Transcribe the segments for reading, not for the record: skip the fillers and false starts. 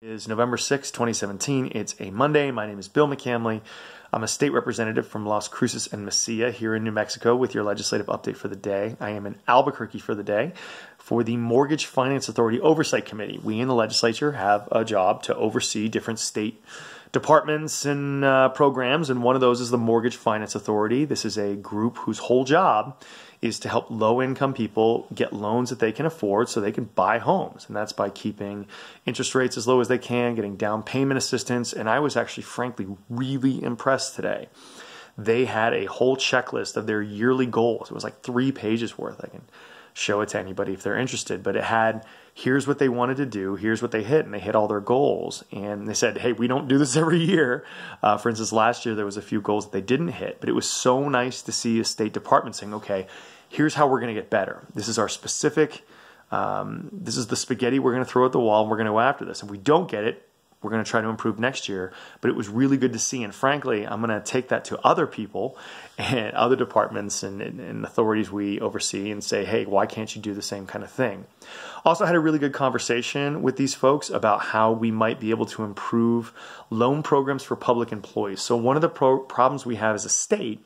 Is November 6, 2017. It's a Monday. My name is Bill McCamley. I'm a state representative from Las Cruces and Mesilla here in New Mexico with your legislative update for the day. I am in Albuquerque for the day for the Mortgage Finance Authority Oversight Committee. We in the legislature have a job to oversee different state departments and programs, and one of those is the Mortgage Finance Authority. This is a group whose whole job is to help low-income people get loans that they can afford so they can buy homes. And that's by keeping interest rates as low as they can, getting down payment assistance. And I was actually, frankly, really impressed today. They had a whole checklist of their yearly goals. It was like 3 pages worth. I can show it to anybody if they're interested. But it had, here's what they wanted to do, here's what they hit, and they hit all their goals. And they said, hey, we don't do this every year. For instance, last year there was a few goals that they didn't hit. But it was so nice to see a state department saying, okay, here's how we're going to get better. This is our specific, this is the spaghetti we're going to throw at the wall, and we're going to go after this. If we don't get it, we're going to try to improve next year. But it was really good to see. And frankly, I'm going to take that to other people and other departments and authorities we oversee and say, hey, why can't you do the same kind of thing? Also had a really good conversation with these folks about how we might be able to improve loan programs for public employees. So one of the problems we have as a state,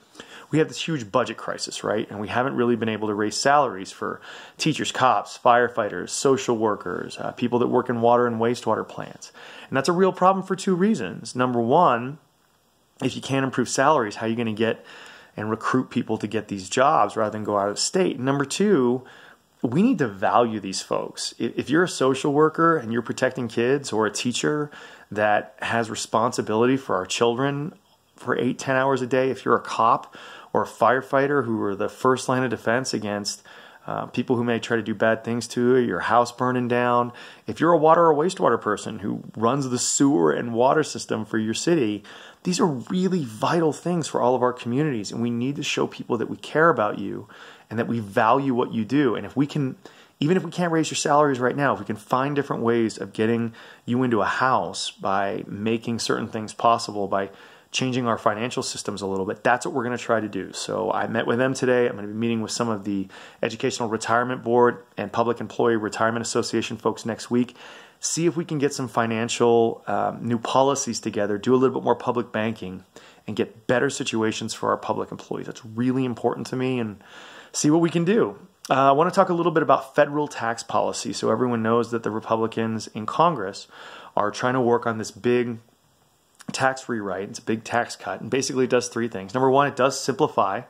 we have this huge budget crisis, right? And we haven't really been able to raise salaries for teachers, cops, firefighters, social workers, people that work in water and wastewater plants. And that's a real problem for 2 reasons. Number one, if you can't improve salaries, how are you going to get and recruit people to get these jobs rather than go out of state? Number two, we need to value these folks. If you're a social worker and you're protecting kids, or a teacher that has responsibility for our children for 8-10 hours a day, if you're a cop or a firefighter who are the first line of defense against people who may try to do bad things to you, your house burning down, if you're a water or wastewater person who runs the sewer and water system for your city, these are really vital things for all of our communities. And we need to show people that we care about you and that we value what you do. And if we can, even if we can't raise your salaries right now, if we can find different ways of getting you into a house by making certain things possible, by changing our financial systems a little bit, that's what we're going to try to do. So I met with them today. I'm going to be meeting with some of the Educational Retirement Board and Public Employee Retirement Association folks next week. See if we can get some financial new policies together, do a little bit more public banking, and get better situations for our public employees. That's really important to me, and see what we can do. I want to talk a little bit about federal tax policy. So everyone knows that the Republicans in Congress are trying to work on this big tax rewrite. It's a big tax cut, and basically it does 3 things. Number one, it does simplify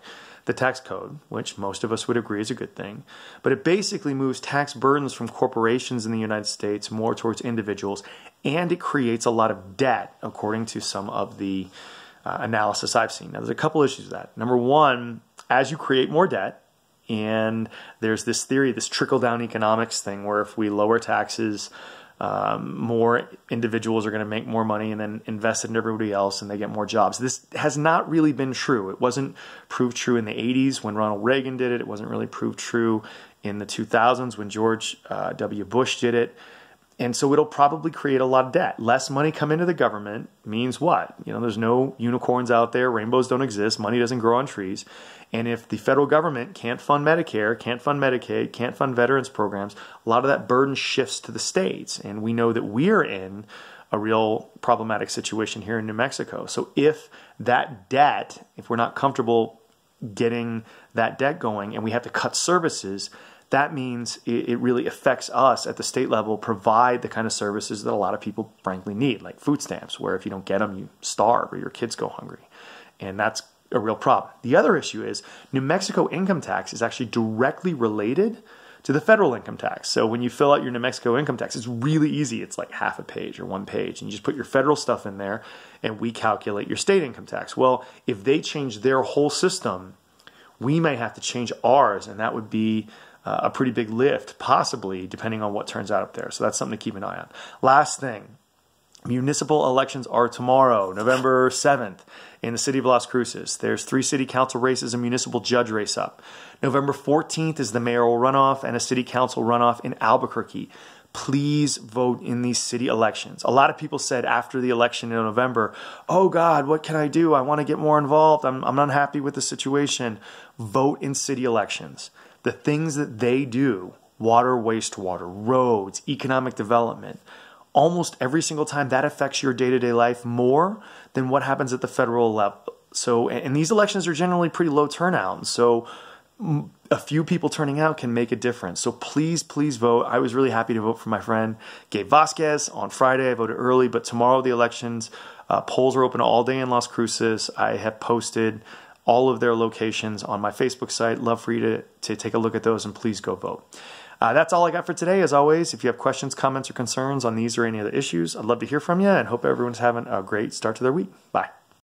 the tax code, which most of us would agree is a good thing. But it basically moves tax burdens from corporations in the United States more towards individuals, and it creates a lot of debt, according to some of the analysis I've seen. Now, there's a couple issues with that. Number one, as you create more debt, and there's this theory, this trickle-down economics thing, where if we lower taxes, more individuals are going to make more money and then invest it in everybody else, and they get more jobs. This has not really been true. It wasn't proved true in the 80s when Ronald Reagan did it. It wasn't really proved true in the 2000s when George W. Bush did it. And so it'll probably create a lot of debt. Less money come into the government means what? You know, there's no unicorns out there. Rainbows don't exist. Money doesn't grow on trees. And if the federal government can't fund Medicare, can't fund Medicaid, can't fund veterans programs, a lot of that burden shifts to the states. And we know that we're in a real problematic situation here in New Mexico. So if that debt, if we're not comfortable getting that debt going and we have to cut services, that means it really affects us at the state level, provide the kind of services that a lot of people frankly need, like food stamps, where if you don't get them, you starve or your kids go hungry. And that's a real problem. The other issue is New Mexico income tax is actually directly related to the federal income tax. So when you fill out your New Mexico income tax, it's really easy. It's like half a page or 1 page. And you just put your federal stuff in there and we calculate your state income tax. Well, if they change their whole system, we may have to change ours, and that would be a pretty big lift, possibly, depending on what turns out up there. So that's something to keep an eye on. Last thing, municipal elections are tomorrow, November 7th, in the city of Las Cruces. There's 3 city council races, a municipal judge race up. November 14th is the mayoral runoff and a city council runoff in Albuquerque. Please vote in these city elections. A lot of people said after the election in November, oh God, what can I do? I want to get more involved. I'm unhappy with the situation. Vote in city elections. The things that they do, water, wastewater, roads, economic development, almost every single time that affects your day-to-day life more than what happens at the federal level. So, and these elections are generally pretty low turnout. So a few people turning out can make a difference. So please, please vote. I was really happy to vote for my friend Gabe Vasquez on Friday. I voted early, but tomorrow the elections, polls are open all day in Las Cruces. I have posted all of their locations on my Facebook site. Love for you to take a look at those, and please go vote. That's all I got for today. As always, if you have questions, comments, or concerns on these or any other issues, I'd love to hear from you, and hope everyone's having a great start to their week. Bye.